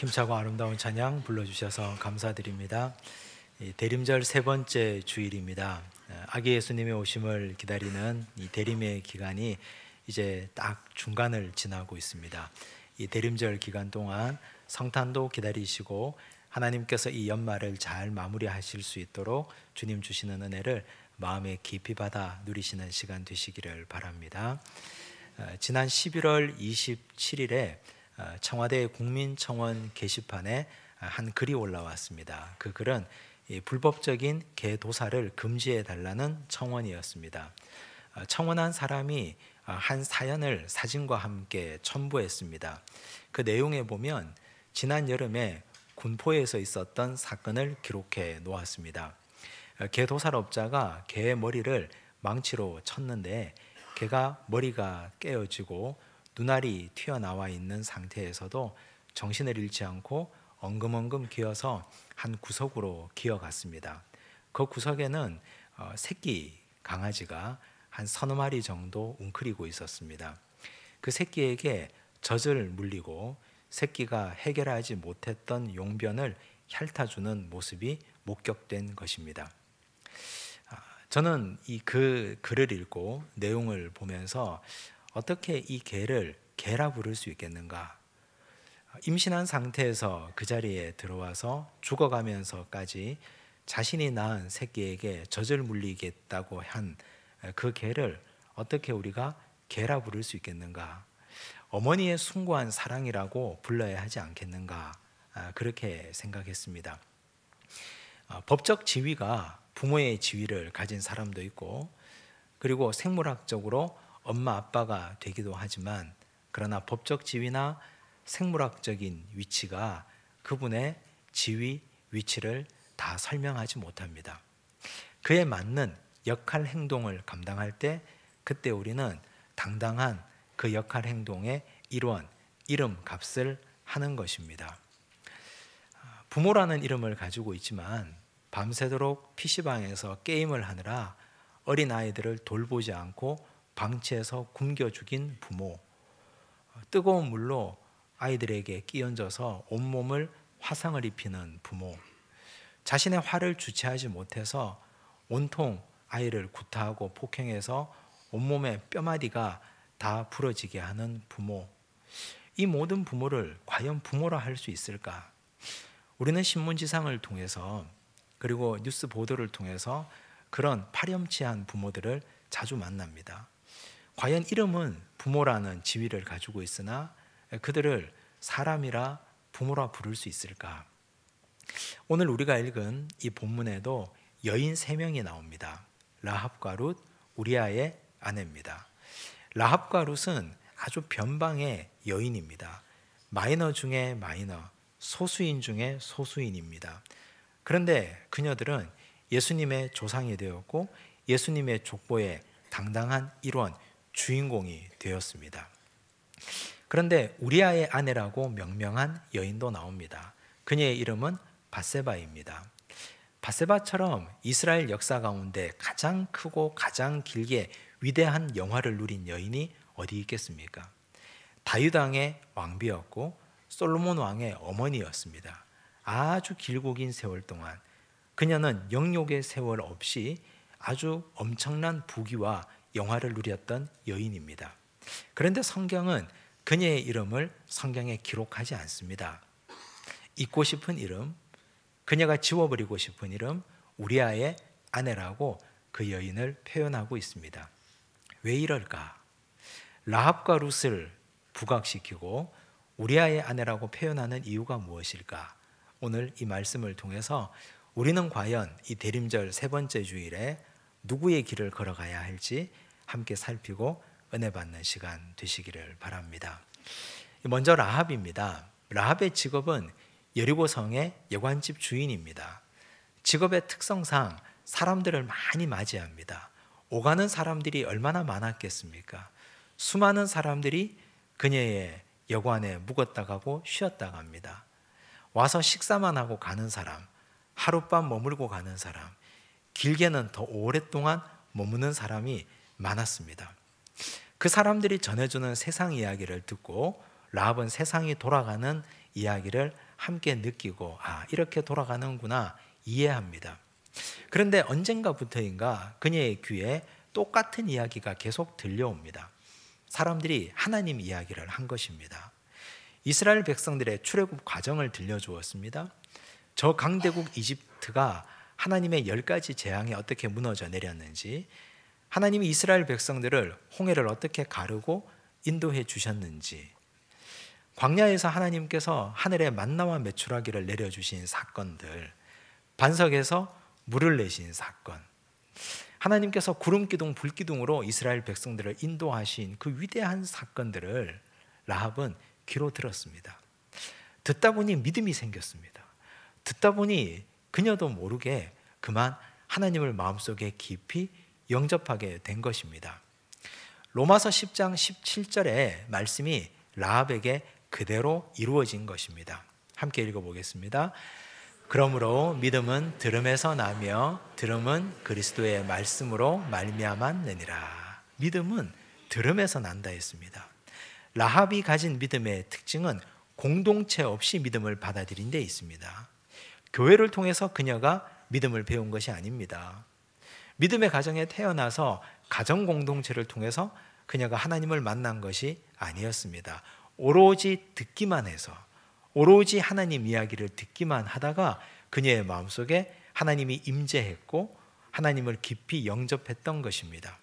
힘차고 아름다운 찬양 불러주셔서 감사드립니다. 대림절 세 번째 주일입니다. 아기 예수님의 오심을 기다리는 이 대림의 기간이 이제 딱 중간을 지나고 있습니다. 이 대림절 기간 동안 성탄도 기다리시고 하나님께서 이 연말을 잘 마무리하실 수 있도록 주님 주시는 은혜를 마음에 깊이 받아 누리시는 시간 되시기를 바랍니다. 지난 11월 27일에 청와대 국민청원 게시판에 한 글이 올라왔습니다. 그 글은 불법적인 개도사를 금지해 달라는 청원이었습니다. 청원한 사람이 한 사연을 사진과 함께 첨부했습니다. 그 내용에 보면 지난 여름에 군포에서 있었던 사건을 기록해 놓았습니다. 개도살업자가 개의 머리를 망치로 쳤는데 개가 머리가 깨어지고 눈알이 튀어나와 있는 상태에서도 정신을 잃지 않고 엉금엉금 기어서 한 구석으로 기어갔습니다. 그 구석에는 새끼 강아지가 한 서너 마리 정도 웅크리고 있었습니다. 그 새끼에게 젖을 물리고 새끼가 해결하지 못했던 용변을 핥아주는 모습이 목격된 것입니다. 저는 그 글을 읽고 내용을 보면서 어떻게 이 개를 개라 부를 수 있겠는가? 임신한 상태에서 그 자리에 들어와서 죽어가면서까지 자신이 낳은 새끼에게 젖을 물리겠다고 한 그 개를 어떻게 우리가 개라 부를 수 있겠는가? 어머니의 숭고한 사랑이라고 불러야 하지 않겠는가? 그렇게 생각했습니다. 법적 지위가 부모의 지위를 가진 사람도 있고, 그리고 생물학적으로 엄마 아빠가 되기도 하지만, 그러나 법적 지위나 생물학적인 위치가 그분의 지위, 위치를 다 설명하지 못합니다. 그에 맞는 역할 행동을 감당할 때 그때 우리는 당당한 그 역할 행동의 일원, 이름값을 하는 것입니다. 부모라는 이름을 가지고 있지만 밤새도록 PC방에서 게임을 하느라 어린아이들을 돌보지 않고 방치해서 굶겨 죽인 부모, 뜨거운 물로 아이들에게 끼얹어서 온몸을 화상을 입히는 부모, 자신의 화를 주체하지 못해서 온통 아이를 구타하고 폭행해서 온몸의 뼈마디가 다 부러지게 하는 부모, 이 모든 부모를 과연 부모라 할 수 있을까? 우리는 신문지상을 통해서 그리고 뉴스 보도를 통해서 그런 파렴치한 부모들을 자주 만납니다. 과연 이름은 부모라는 지위를 가지고 있으나 그들을 사람이라 부모라 부를 수 있을까? 오늘 우리가 읽은 이 본문에도 여인 3명이 나옵니다. 라합과 룻, 우리아의 아내입니다. 라합과 룻은 아주 변방의 여인입니다. 마이너 중에 마이너, 소수인 중에 소수인입니다. 그런데 그녀들은 예수님의 조상이 되었고 예수님의 족보의 당당한 일원, 주인공이 되었습니다. 그런데 우리아의 아내라고 명명한 여인도 나옵니다. 그녀의 이름은 밧세바입니다. 밧세바처럼 이스라엘 역사 가운데 가장 크고 가장 길게 위대한 영화를 누린 여인이 어디 있겠습니까? 다윗 왕의 왕비였고 솔로몬 왕의 어머니였습니다. 아주 길고 긴 세월 동안 그녀는 영욕의 세월 없이 아주 엄청난 부귀와 영화를 누렸던 여인입니다. 그런데 성경은 그녀의 이름을 성경에 기록하지 않습니다. 잊고 싶은 이름, 그녀가 지워버리고 싶은 이름, 우리아의 아내라고 그 여인을 표현하고 있습니다. 왜 이럴까? 라합과 룻을 부각시키고 우리아의 아내라고 표현하는 이유가 무엇일까? 오늘 이 말씀을 통해서 우리는 과연 이 대림절 세 번째 주일에 누구의 길을 걸어가야 할지 함께 살피고 은혜 받는 시간 되시기를 바랍니다. 먼저 라합입니다. 라합의 직업은 여리고성의 여관집 주인입니다. 직업의 특성상 사람들을 많이 맞이합니다. 오가는 사람들이 얼마나 많았겠습니까? 수많은 사람들이 그녀의 여관에 묵었다 가고 쉬었다 갑니다. 와서 식사만 하고 가는 사람, 하룻밤 머물고 가는 사람, 길게는 더 오랫동안 머무는 사람이 많았습니다. 그 사람들이 전해주는 세상 이야기를 듣고 라합은 세상이 돌아가는 이야기를 함께 느끼고 이렇게 돌아가는구나 이해합니다. 그런데 언젠가부터인가 그녀의 귀에 똑같은 이야기가 계속 들려옵니다. 사람들이 하나님 이야기를 한 것입니다. 이스라엘 백성들의 출애굽 과정을 들려주었습니다. 저 강대국 이집트가 하나님의 10가지 재앙에 어떻게 무너져 내렸는지, 하나님이 이스라엘 백성들을 홍해를 어떻게 가르고 인도해 주셨는지, 광야에서 하나님께서 하늘에 만나와 메추라기를 내려주신 사건들, 반석에서 물을 내신 사건, 하나님께서 구름 기둥 불 기둥으로 이스라엘 백성들을 인도하신 그 위대한 사건들을 라합은 귀로 들었습니다. 듣다 보니 믿음이 생겼습니다. 듣다 보니 그녀도 모르게 그만 하나님을 마음속에 깊이 영접하게 된 것입니다. 로마서 10장 17절의 말씀이 라합에게 그대로 이루어진 것입니다. 함께 읽어보겠습니다. 그러므로 믿음은 들음에서 나며 들음은 그리스도의 말씀으로 말미암았느니라. 믿음은 들음에서 난다 했습니다. 라합이 가진 믿음의 특징은 공동체 없이 믿음을 받아들인 데 있습니다. 교회를 통해서 그녀가 믿음을 배운 것이 아닙니다. 믿음의 가정에 태어나서 가정 공동체를 통해서 그녀가 하나님을 만난 것이 아니었습니다. 오로지 듣기만 해서, 오로지 하나님 이야기를 듣기만 하다가 그녀의 마음속에 하나님이 임재했고 하나님을 깊이 영접했던 것입니다.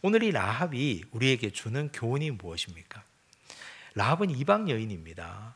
오늘 이 라합이 우리에게 주는 교훈이 무엇입니까? 라합은 이방 여인입니다.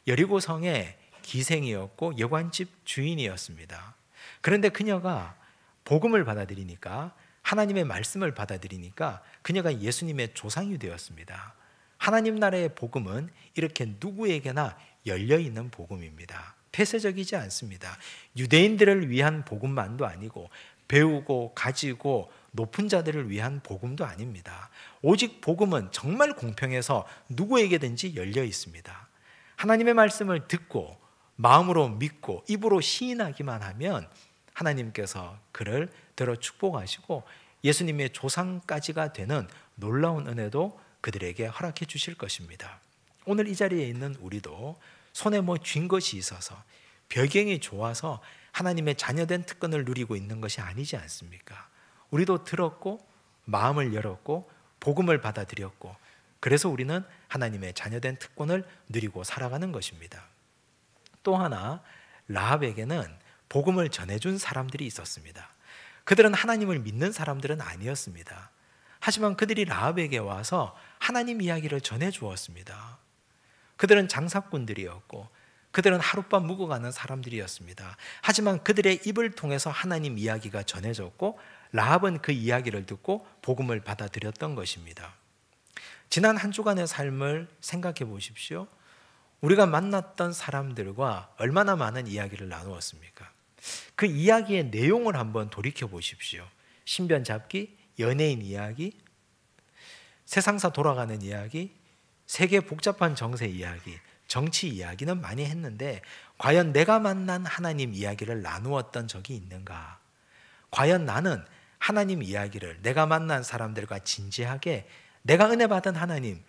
여리고 성의 기생이었고 여관집 주인이었습니다. 그런데 그녀가 복음을 받아들이니까, 하나님의 말씀을 받아들이니까 그녀가 예수님의 조상이 되었습니다. 하나님 나라의 복음은 이렇게 누구에게나 열려있는 복음입니다. 폐쇄적이지 않습니다. 유대인들을 위한 복음만도 아니고 배우고 가지고 높은 자들을 위한 복음도 아닙니다. 오직 복음은 정말 공평해서 누구에게든지 열려 있습니다. 하나님의 말씀을 듣고 마음으로 믿고 입으로 시인하기만 하면 하나님께서 그를 들어 축복하시고 예수님의 조상까지가 되는 놀라운 은혜도 그들에게 허락해 주실 것입니다. 오늘 이 자리에 있는 우리도 손에 쥔 것이 있어서 배경이 좋아서 하나님의 자녀된 특권을 누리고 있는 것이 아니지 않습니까? 우리도 들었고 마음을 열었고 복음을 받아들였고, 그래서 우리는 하나님의 자녀된 특권을 누리고 살아가는 것입니다. 또 하나, 라합에게는 복음을 전해준 사람들이 있었습니다. 그들은 하나님을 믿는 사람들은 아니었습니다. 하지만 그들이 라합에게 와서 하나님 이야기를 전해주었습니다. 그들은 장사꾼들이었고 그들은 하룻밤 묵어가는 사람들이었습니다. 하지만 그들의 입을 통해서 하나님 이야기가 전해졌고 라합은 그 이야기를 듣고 복음을 받아들였던 것입니다. 지난 한 주간의 삶을 생각해 보십시오. 우리가 만났던 사람들과 얼마나 많은 이야기를 나누었습니까? 그 이야기의 내용을 한번 돌이켜 보십시오. 신변 잡기, 연예인 이야기, 세상사 돌아가는 이야기, 세계 복잡한 정세 이야기, 정치 이야기는 많이 했는데 과연 내가 만난 하나님 이야기를 나누었던 적이 있는가? 과연 나는 하나님 이야기를 내가 만난 사람들과 진지하게 내가 은혜 받은 하나님,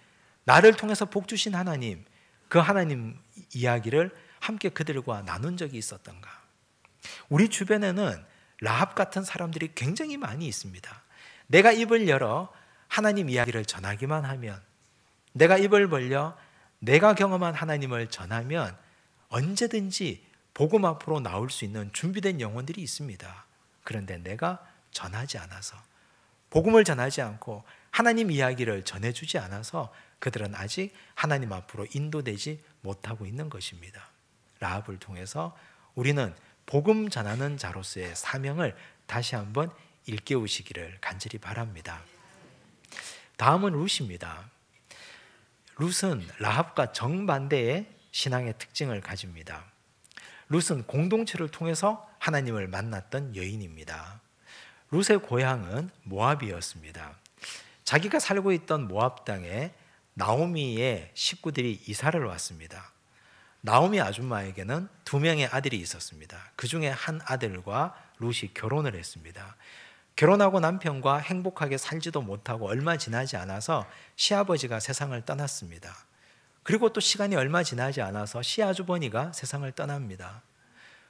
나를 통해서 복 주신 하나님, 그 하나님 이야기를 함께 그들과 나눈 적이 있었던가? 우리 주변에는 라합 같은 사람들이 굉장히 많이 있습니다. 내가 입을 열어 하나님 이야기를 전하기만 하면, 내가 입을 벌려 내가 경험한 하나님을 전하면 언제든지 복음 앞으로 나올 수 있는 준비된 영혼들이 있습니다. 그런데 내가 전하지 않아서, 복음을 전하지 않고 하나님 이야기를 전해주지 않아서 그들은 아직 하나님 앞으로 인도되지 못하고 있는 것입니다. 라합을 통해서 우리는 복음 전하는 자로서의 사명을 다시 한번 일깨우시기를 간절히 바랍니다. 다음은 룻입니다. 룻은 라합과 정반대의 신앙의 특징을 가집니다. 룻은 공동체를 통해서 하나님을 만났던 여인입니다. 룻의 고향은 모압이었습니다. 자기가 살고 있던 모압 땅에 나오미의 식구들이 이사를 왔습니다. 나오미 아줌마에게는 2명의 아들이 있었습니다. 그 중에 한 아들과 룻이 결혼을 했습니다. 결혼하고 남편과 행복하게 살지도 못하고 얼마 지나지 않아서 시아버지가 세상을 떠났습니다. 그리고 또 시간이 얼마 지나지 않아서 시아주버니가 세상을 떠납니다.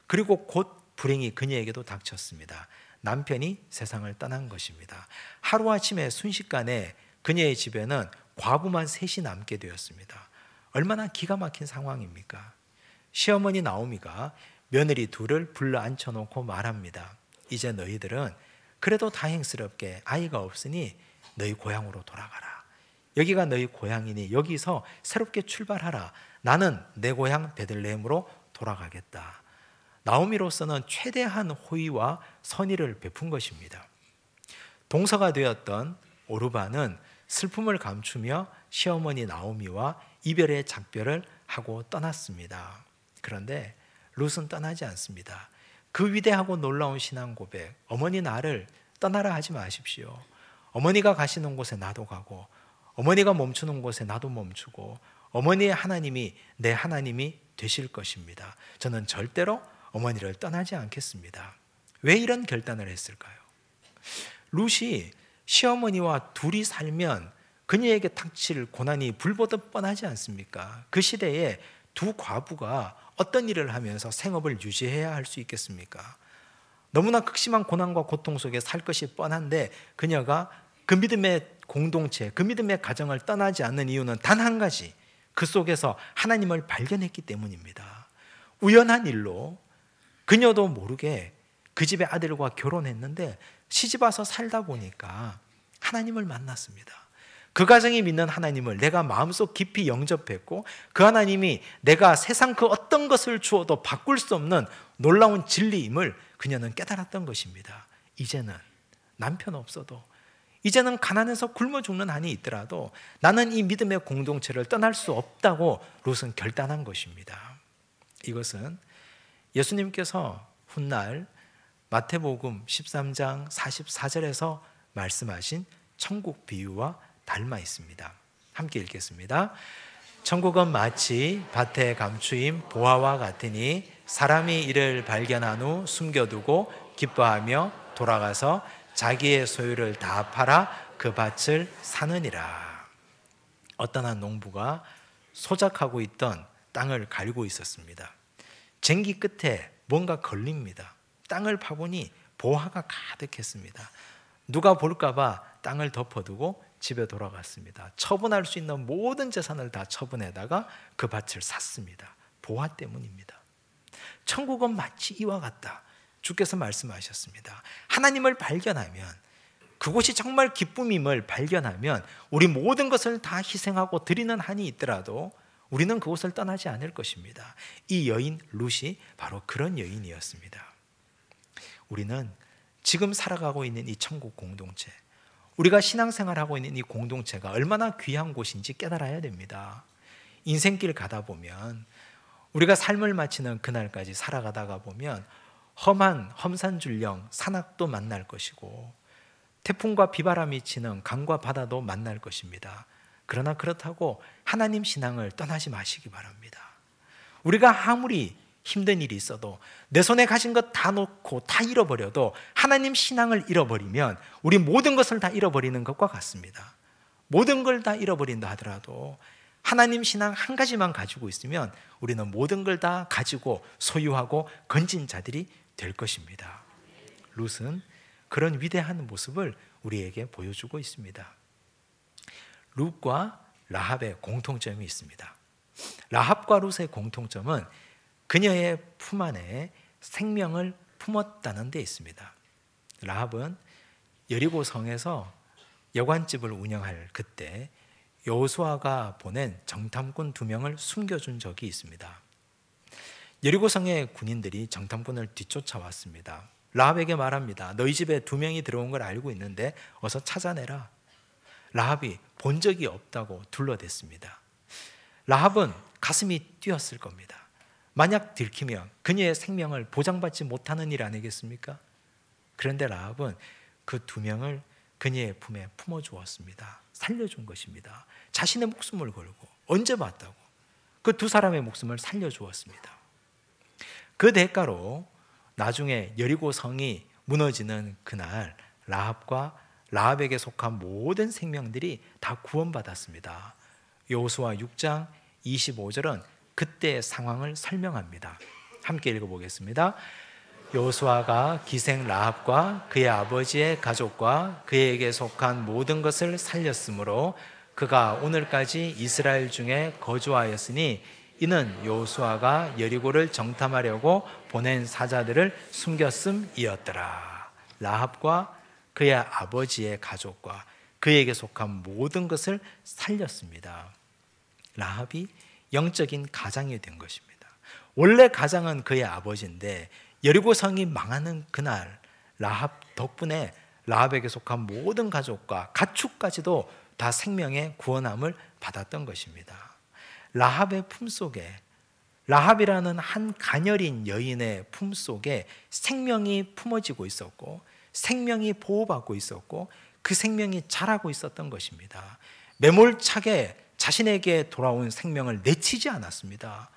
그리고 곧 불행이 그녀에게도 닥쳤습니다. 남편이 세상을 떠난 것입니다. 하루아침에 순식간에 그녀의 집에는 과부만 셋이 남게 되었습니다. 얼마나 기가 막힌 상황입니까? 시어머니 나오미가 며느리 둘을 불러 앉혀놓고 말합니다. 이제 너희들은 그래도 다행스럽게 아이가 없으니 너희 고향으로 돌아가라. 여기가 너희 고향이니 여기서 새롭게 출발하라. 나는 내 고향 베들레헴으로 돌아가겠다. 나오미로서는 최대한 호의와 선의를 베푼 것입니다. 동서가 되었던 오르바는 슬픔을 감추며 시어머니 나오미와 이별의 작별을 하고 떠났습니다. 그런데 룻은 떠나지 않습니다. 그 위대하고 놀라운 신앙 고백, 어머니 나를 떠나라 하지 마십시오. 어머니가 가시는 곳에 나도 가고, 어머니가 멈추는 곳에 나도 멈추고, 어머니의 하나님이 내 하나님이 되실 것입니다. 저는 절대로 어머니를 떠나지 않겠습니다. 왜 이런 결단을 했을까요? 룻이 시어머니와 둘이 살면 그녀에게 닥칠 고난이 불보듯 뻔하지 않습니까? 그 시대에 두 과부가 어떤 일을 하면서 생업을 유지해야 할 수 있겠습니까? 너무나 극심한 고난과 고통 속에 살 것이 뻔한데 그녀가 그 믿음의 공동체, 그 믿음의 가정을 떠나지 않는 이유는 단 한 가지, 그 속에서 하나님을 발견했기 때문입니다. 우연한 일로 그녀도 모르게 그 집의 아들과 결혼했는데 시집 와서 살다 보니까 하나님을 만났습니다. 그 가정이 믿는 하나님을 내가 마음속 깊이 영접했고, 그 하나님이 내가 세상 그 어떤 것을 주어도 바꿀 수 없는 놀라운 진리임을 그녀는 깨달았던 것입니다. 이제는 남편 없어도, 이제는 가난해서 굶어 죽는 한이 있더라도 나는 이 믿음의 공동체를 떠날 수 없다고 룻은 결단한 것입니다. 이것은 예수님께서 훗날 마태복음 13장 44절에서 말씀하신 천국 비유와 닮아 있습니다. 함께 읽겠습니다. 천국은 마치 밭에 감추인 보화와 같으니 사람이 이를 발견한 후 숨겨두고 기뻐하며 돌아가서 자기의 소유를 다 팔아 그 밭을 사느니라. 어떤 한 농부가 소작하고 있던 땅을 갈고 있었습니다. 쟁기 끝에 뭔가 걸립니다. 땅을 파보니 보화가 가득했습니다. 누가 볼까 봐 땅을 덮어두고 집에 돌아갔습니다. 처분할 수 있는 모든 재산을 다 처분해다가 그 밭을 샀습니다. 보화 때문입니다. 천국은 마치 이와 같다. 주께서 말씀하셨습니다. 하나님을 발견하면, 그곳이 정말 기쁨임을 발견하면 우리 모든 것을 다 희생하고 드리는 한이 있더라도 우리는 그곳을 떠나지 않을 것입니다. 이 여인 룻이 바로 그런 여인이었습니다. 우리는 지금 살아가고 있는 이 천국 공동체, 우리가 신앙생활하고 있는 이 공동체가 얼마나 귀한 곳인지 깨달아야 됩니다. 인생길 가다 보면, 우리가 삶을 마치는 그날까지 살아가다가 보면 험한 험산줄령 산악도 만날 것이고 태풍과 비바람이 치는 강과 바다도 만날 것입니다. 그러나 그렇다고 하나님 신앙을 떠나지 마시기 바랍니다. 우리가 아무리 힘든 일이 있어도 내 손에 가진 것 다 놓고 다 잃어버려도 하나님 신앙을 잃어버리면 우리 모든 것을 다 잃어버리는 것과 같습니다. 모든 걸 다 잃어버린다 하더라도 하나님 신앙 한 가지만 가지고 있으면 우리는 모든 걸 다 가지고 소유하고 건진 자들이 될 것입니다. 룻은 그런 위대한 모습을 우리에게 보여주고 있습니다. 룻과 라합의 공통점이 있습니다. 라합과 룻의 공통점은 그녀의 품 안에 생명을 품었다는 데 있습니다. 라합은 여리고 성에서 여관집을 운영할 그때 여호수아가 보낸 정탐꾼 2명을 숨겨준 적이 있습니다. 여리고 성의 군인들이 정탐꾼을 뒤쫓아왔습니다. 라합에게 말합니다. 너희 집에 2명이 들어온 걸 알고 있는데 어서 찾아내라. 라합이 본 적이 없다고 둘러댔습니다. 라합은 가슴이 뛰었을 겁니다. 만약 들키면 그녀의 생명을 보장받지 못하는 일 아니겠습니까? 그런데 라합은 그 2명을 그녀의 품에 품어주었습니다. 살려준 것입니다. 자신의 목숨을 걸고 언제 봤다고 그 2 사람의 목숨을 살려주었습니다. 그 대가로 나중에 여리고 성이 무너지는 그날 라합에게 속한 모든 생명들이 다 구원받았습니다. 여호수아 6장 25절은 그때의 상황을 설명합니다. 함께 읽어보겠습니다. 여호수아가 기생 라합과 그의 아버지의 가족과 그에게 속한 모든 것을 살렸으므로 그가 오늘까지 이스라엘 중에 거주하였으니 이는 여호수아가 여리고를 정탐하려고 보낸 사자들을 숨겼음이었더라. 라합과 그의 아버지의 가족과 그에게 속한 모든 것을 살렸습니다. 라합이 영적인 가장이 된 것입니다. 원래 가장은 그의 아버지인데 여리고 성이 망하는 그날 라합 덕분에 라합에게 속한 모든 가족과 가축까지도 다 생명의 구원함을 받았던 것입니다. 라합의 품속에, 라합이라는 한 가녀린 여인의 품속에 생명이 품어지고 있었고 생명이 보호받고 있었고 그 생명이 자라고 있었던 것입니다. 매몰차게 자신에게 돌아온 생명을 내치지 않았습니다.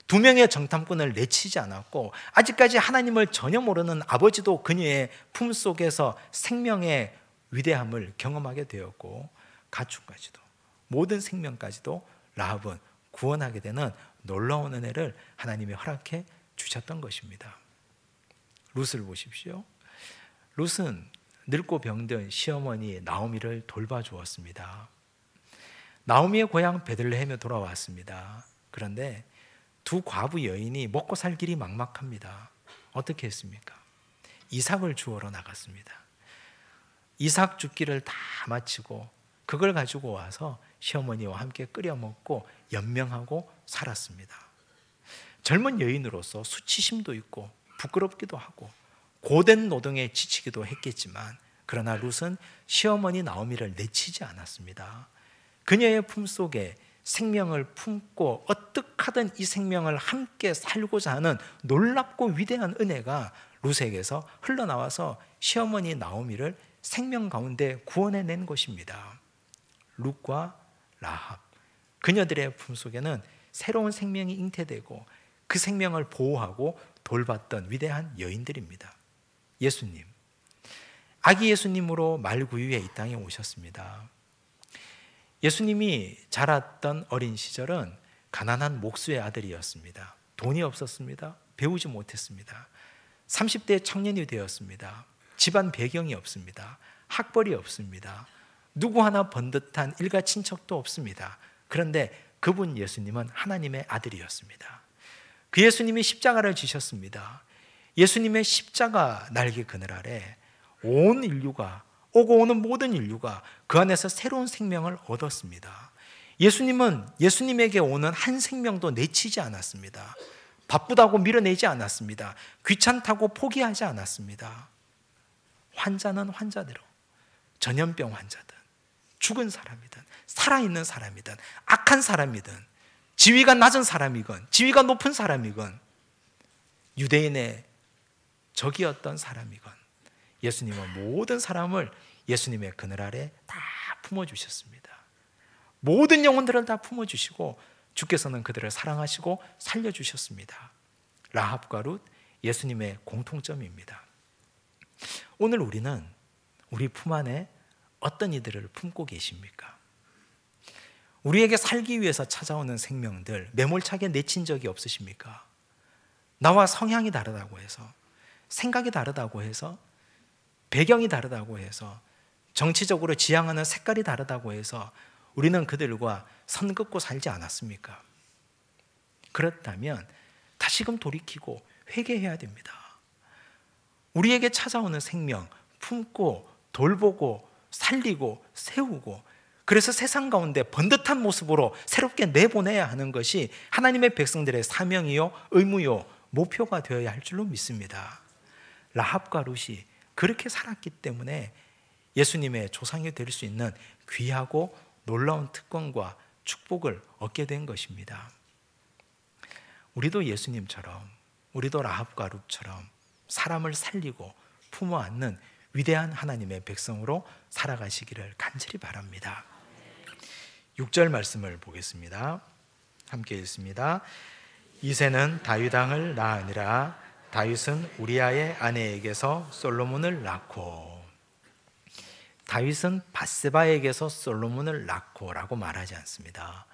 2명의 정탐꾼을 내치지 않았고 아직까지 하나님을 전혀 모르는 아버지도 그녀의 품속에서 생명의 위대함을 경험하게 되었고 가축까지도 모든 생명까지도 라합은 구원하게 되는 놀라운 은혜를 하나님이 허락해 주셨던 것입니다. 룻을 보십시오. 룻은 늙고 병든 시어머니 나오미를 돌봐주었습니다. 나오미의 고향 베들레헴에 돌아왔습니다. 그런데 두 과부 여인이 먹고 살 길이 막막합니다. 어떻게 했습니까? 이삭을 주우러 나갔습니다. 이삭 줍기를 다 마치고 그걸 가지고 와서 시어머니와 함께 끓여 먹고 연명하고 살았습니다. 젊은 여인으로서 수치심도 있고 부끄럽기도 하고 고된 노동에 지치기도 했겠지만 그러나 룻은 시어머니 나오미를 내치지 않았습니다. 그녀의 품속에 생명을 품고 어떻게 하든 이 생명을 함께 살고자 하는 놀랍고 위대한 은혜가 룻에게서 흘러나와서 시어머니 나오미를 생명 가운데 구원해낸 것입니다. 룻과 라합, 그녀들의 품속에는 새로운 생명이 잉태되고 그 생명을 보호하고 돌봤던 위대한 여인들입니다. 예수님, 아기 예수님으로 말구유에 이 땅에 오셨습니다. 예수님이 자랐던 어린 시절은 가난한 목수의 아들이었습니다. 돈이 없었습니다. 배우지 못했습니다. 30대 청년이 되었습니다. 집안 배경이 없습니다. 학벌이 없습니다. 누구 하나 번듯한 일가 친척도 없습니다. 그런데 그분 예수님은 하나님의 아들이었습니다. 그 예수님이 십자가를 지셨습니다. 예수님의 십자가 날개 그늘 아래 온 인류가, 오고 오는 모든 인류가 그 안에서 새로운 생명을 얻었습니다. 예수님은 예수님에게 오는 한 생명도 내치지 않았습니다. 바쁘다고 밀어내지 않았습니다. 귀찮다고 포기하지 않았습니다. 환자는 환자대로, 전염병 환자든 죽은 사람이든 살아있는 사람이든 악한 사람이든 지위가 낮은 사람이건 지위가 높은 사람이건 유대인의 적이었던 사람이건 예수님은 모든 사람을 예수님의 그늘 아래 다 품어주셨습니다. 모든 영혼들을 다 품어주시고 주께서는 그들을 사랑하시고 살려주셨습니다. 라합과 룻, 예수님의 공통점입니다. 오늘 우리는 우리 품 안에 어떤 이들을 품고 계십니까? 우리에게 살기 위해서 찾아오는 생명들 매몰차게 내친 적이 없으십니까? 나와 성향이 다르다고 해서, 생각이 다르다고 해서, 배경이 다르다고 해서, 정치적으로 지향하는 색깔이 다르다고 해서 우리는 그들과 선 긋고 살지 않았습니까? 그렇다면 다시금 돌이키고 회개해야 됩니다. 우리에게 찾아오는 생명 품고 돌보고 살리고 세우고 그래서 세상 가운데 번듯한 모습으로 새롭게 내보내야 하는 것이 하나님의 백성들의 사명이요 의무요 목표가 되어야 할 줄로 믿습니다. 라합과 룻이 그렇게 살았기 때문에 예수님의 조상이 될 수 있는 귀하고 놀라운 특권과 축복을 얻게 된 것입니다. 우리도 예수님처럼, 우리도 라합과 룻처럼 사람을 살리고 품어 안는 위대한 하나님의 백성으로 살아가시기를 간절히 바랍니다. 6절 말씀을 보겠습니다. 함께 읽습니다. 이새는 다윗 왕을 낳으니라. 다윗은 우리아의 아내에게서 솔로몬을 낳고. 다윗은 밧세바에게서 솔로몬을 낳고라고 말하지 않습니다.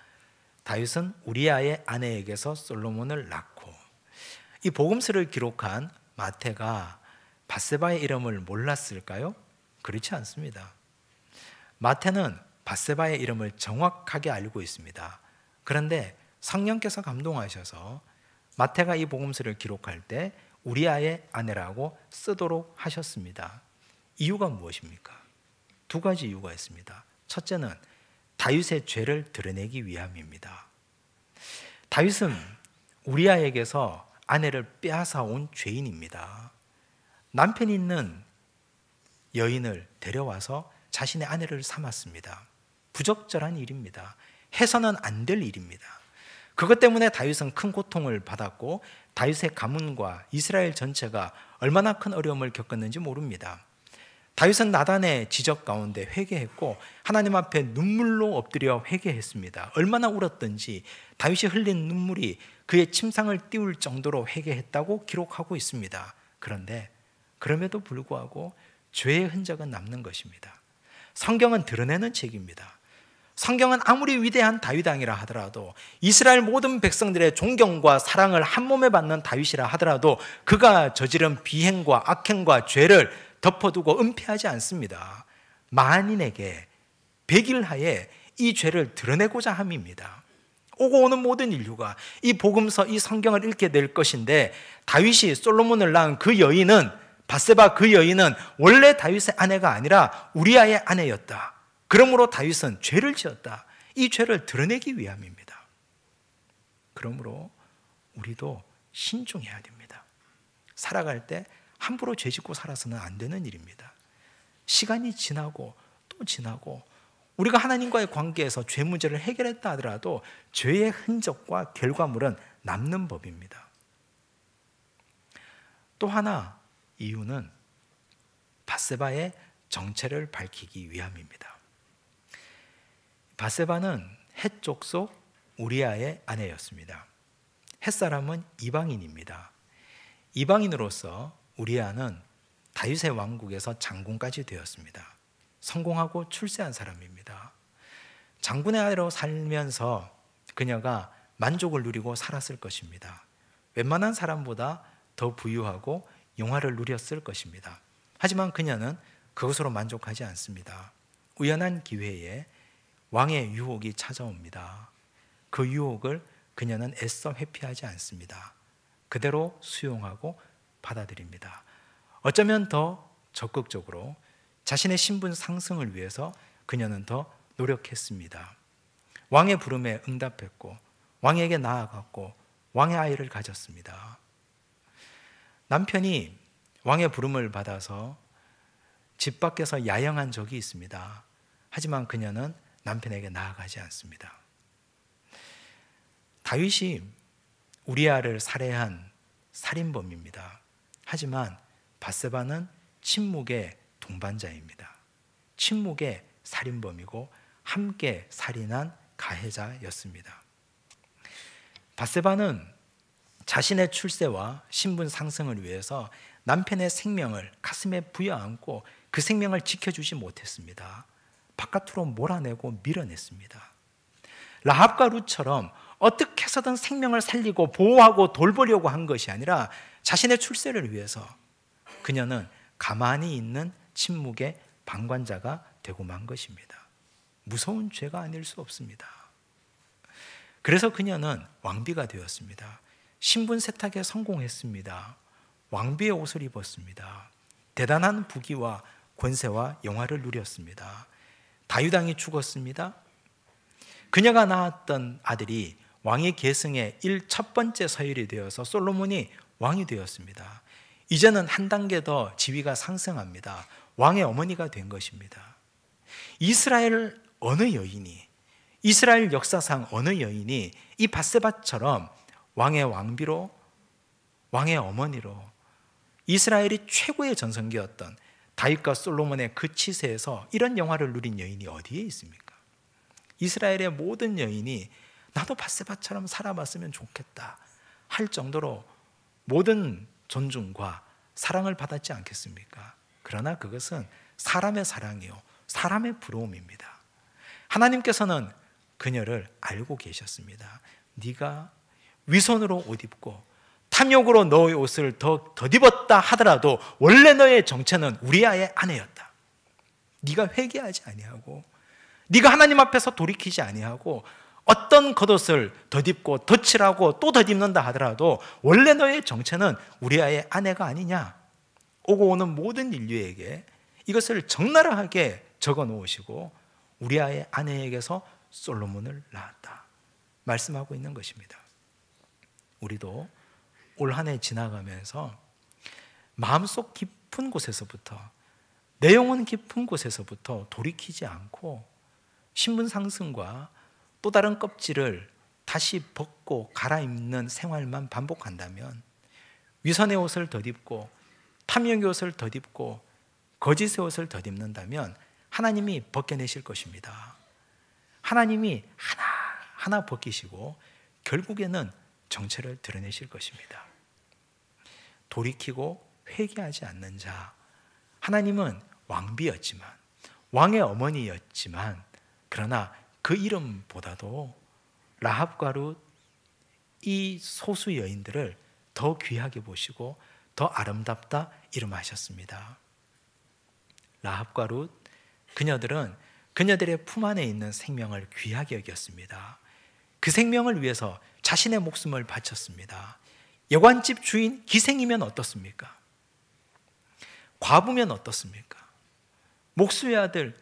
다윗은 우리아의 아내에게서 솔로몬을 낳고, 이 복음서를 기록한 마태가 밧세바의 이름을 몰랐을까요? 그렇지 않습니다. 마태는 밧세바의 이름을 정확하게 알고 있습니다. 그런데 성령께서 감동하셔서 마태가 이 복음서를 기록할 때 우리아의 아내라고 쓰도록 하셨습니다. 이유가 무엇입니까? 두 가지 이유가 있습니다. 첫째는 다윗의 죄를 드러내기 위함입니다. 다윗은 우리아에게서 아내를 빼앗아 온 죄인입니다. 남편이 있는 여인을 데려와서 자신의 아내를 삼았습니다. 부적절한 일입니다. 해서는 안 될 일입니다. 그것 때문에 다윗은 큰 고통을 받았고 다윗의 가문과 이스라엘 전체가 얼마나 큰 어려움을 겪었는지 모릅니다. 다윗은 나단의 지적 가운데 회개했고 하나님 앞에 눈물로 엎드려 회개했습니다. 얼마나 울었던지 다윗이 흘린 눈물이 그의 침상을 띄울 정도로 회개했다고 기록하고 있습니다. 그런데 그럼에도 불구하고 죄의 흔적은 남는 것입니다. 성경은 드러내는 책입니다. 성경은 아무리 위대한 다윗왕이라 하더라도, 이스라엘 모든 백성들의 존경과 사랑을 한 몸에 받는 다윗이라 하더라도 그가 저지른 비행과 악행과 죄를 덮어두고 은폐하지 않습니다. 만인에게 백일하에 이 죄를 드러내고자 함입니다. 오고 오는 모든 인류가 이 복음서, 이 성경을 읽게 될 것인데, 다윗이 솔로몬을 낳은 그 여인은, 밧세바 그 여인은 원래 다윗의 아내가 아니라 우리아의 아내였다. 그러므로 다윗은 죄를 지었다. 이 죄를 드러내기 위함입니다. 그러므로 우리도 신중해야 됩니다. 살아갈 때 함부로 죄 짓고 살아서는 안 되는 일입니다. 시간이 지나고 또 지나고 우리가 하나님과의 관계에서 죄 문제를 해결했다 하더라도 죄의 흔적과 결과물은 남는 법입니다. 또 하나 이유는 밧세바의 정체를 밝히기 위함입니다. 밧세바는 헷 족속 우리아의 아내였습니다. 헷사람은 이방인입니다. 이방인으로서 우리아는 다윗의 왕국에서 장군까지 되었습니다. 성공하고 출세한 사람입니다. 장군의 아내로 살면서 그녀가 만족을 누리고 살았을 것입니다. 웬만한 사람보다 더 부유하고 영화를 누렸을 것입니다. 하지만 그녀는 그것으로 만족하지 않습니다. 우연한 기회에 왕의 유혹이 찾아옵니다. 그 유혹을 그녀는 애써 회피하지 않습니다. 그대로 수용하고 받아들입니다. 어쩌면 더 적극적으로 자신의 신분 상승을 위해서 그녀는 더 노력했습니다. 왕의 부름에 응답했고 왕에게 나아갔고 왕의 아이를 가졌습니다. 남편이 왕의 부름을 받아서 집 밖에서 야영한 적이 있습니다. 하지만 그녀는 남편에게 나아가지 않습니다. 다윗이 우리아를 살해한 살인범입니다. 하지만 밧세바는 침묵의 동반자입니다. 침묵의 살인범이고 함께 살인한 가해자였습니다. 밧세바는 자신의 출세와 신분 상승을 위해서 남편의 생명을 가슴에 부여안고 그 생명을 지켜주지 못했습니다. 바깥으로 몰아내고 밀어냈습니다. 라합과 룻처럼 어떻게 해서든 생명을 살리고 보호하고 돌보려고 한 것이 아니라 자신의 출세를 위해서 그녀는 가만히 있는 침묵의 방관자가 되고 만 것입니다. 무서운 죄가 아닐 수 없습니다. 그래서 그녀는 왕비가 되었습니다. 신분 세탁에 성공했습니다. 왕비의 옷을 입었습니다. 대단한 부귀와 권세와 영화를 누렸습니다. 다윗왕이 죽었습니다. 그녀가 낳았던 아들이 왕의 계승의 첫 번째 서열이 되어서 솔로몬이 왕이 되었습니다. 이제는 한 단계 더 지위가 상승합니다. 왕의 어머니가 된 것입니다. 이스라엘 어느 여인이, 이스라엘 역사상 어느 여인이 이 밧세바처럼 왕의 왕비로, 왕의 어머니로 이스라엘이 최고의 전성기였던 다윗과 솔로몬의 그 치세에서 이런 영화를 누린 여인이 어디에 있습니까? 이스라엘의 모든 여인이 나도 밧세바처럼 살아봤으면 좋겠다 할 정도로 모든 존중과 사랑을 받았지 않겠습니까? 그러나 그것은 사람의 사랑이요, 사람의 부러움입니다. 하나님께서는 그녀를 알고 계셨습니다. 네가 위선으로 옷 입고 탐욕으로 너의 옷을 더 덧입었다 하더라도 원래 너의 정체는 우리아의 아내였다. 네가 회개하지 아니하고 네가 하나님 앞에서 돌이키지 아니하고 어떤 겉옷을 덧입고 덧칠하고 또 덧입는다 하더라도 원래 너의 정체는 우리아의 아내가 아니냐. 오고 오는 모든 인류에게 이것을 적나라하게 적어 놓으시고 우리아의 아내에게서 솔로몬을 낳았다 말씀하고 있는 것입니다. 우리도 올 한 해 지나가면서 마음속 깊은 곳에서부터, 내 영혼 깊은 곳에서부터 돌이키지 않고 신분 상승과 또 다른 껍질을 다시 벗고 갈아입는 생활만 반복한다면, 위선의 옷을 덧입고 탐욕의 옷을 덧입고 거짓의 옷을 덧입는다면 하나님이 벗겨내실 것입니다. 하나님이 하나하나 벗기시고 결국에는 정체를 드러내실 것입니다. 돌이키고 회개하지 않는 자, 하나님은 왕비였지만, 왕의 어머니였지만, 그러나 그 이름보다도 라합과 룻, 이 소수 여인들을 더 귀하게 보시고 더 아름답다 이름하셨습니다. 라합과 룻, 그녀들은 그녀들의 품 안에 있는 생명을 귀하게 여겼습니다. 그 생명을 위해서 자신의 목숨을 바쳤습니다. 여관집 주인 기생이면 어떻습니까? 과부면 어떻습니까? 목수의 아들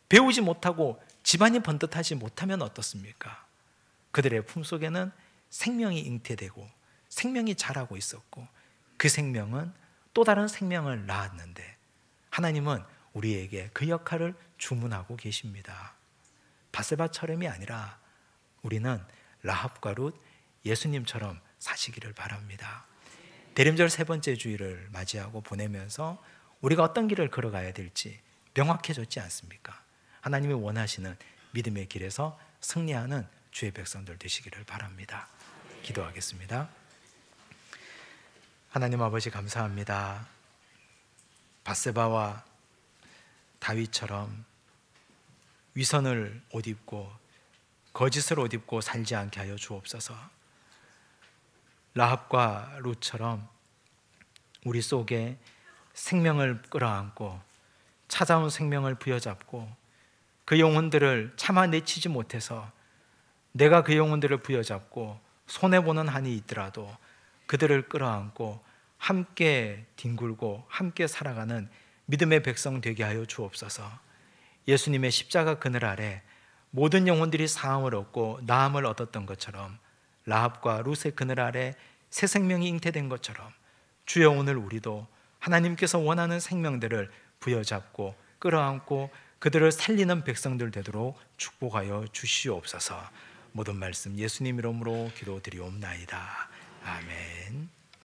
배우지 못하고 집안이 번듯하지 못하면 어떻습니까? 그들의 품속에는 생명이 잉태되고 생명이 자라고 있었고, 그 생명은 또 다른 생명을 낳았는데 하나님은 우리에게 그 역할을 주문하고 계십니다. 바세바처럼이 아니라 우리는 라합과 룻, 예수님처럼 사시기를 바랍니다. 대림절 세 번째 주일을 맞이하고 보내면서 우리가 어떤 길을 걸어가야 될지 명확해졌지 않습니까? 하나님이 원하시는 믿음의 길에서 승리하는 주의 백성들 되시기를 바랍니다. 기도하겠습니다. 하나님 아버지, 감사합니다. 밧세바와 다윗처럼 위선을 옷 입고 거짓을 옷 입고 살지 않게 하여 주옵소서. 라합과 룻처럼 우리 속에 생명을 끌어안고 찾아온 생명을 부여잡고 그 영혼들을 차마 내치지 못해서 내가 그 영혼들을 부여잡고 손해보는 한이 있더라도 그들을 끌어안고 함께 뒹굴고 함께 살아가는 믿음의 백성 되게 하여 주옵소서. 예수님의 십자가 그늘 아래 모든 영혼들이 사함을 얻고 나음을 얻었던 것처럼, 라합과 룻의 그늘 아래 새 생명이 잉태된 것처럼 주여, 오늘 우리도 하나님께서 원하는 생명들을 부여잡고 끌어안고 그들을 살리는 백성들 되도록 축복하여 주시옵소서. 모든 말씀 예수님 이름으로 기도드리옵나이다. 아멘.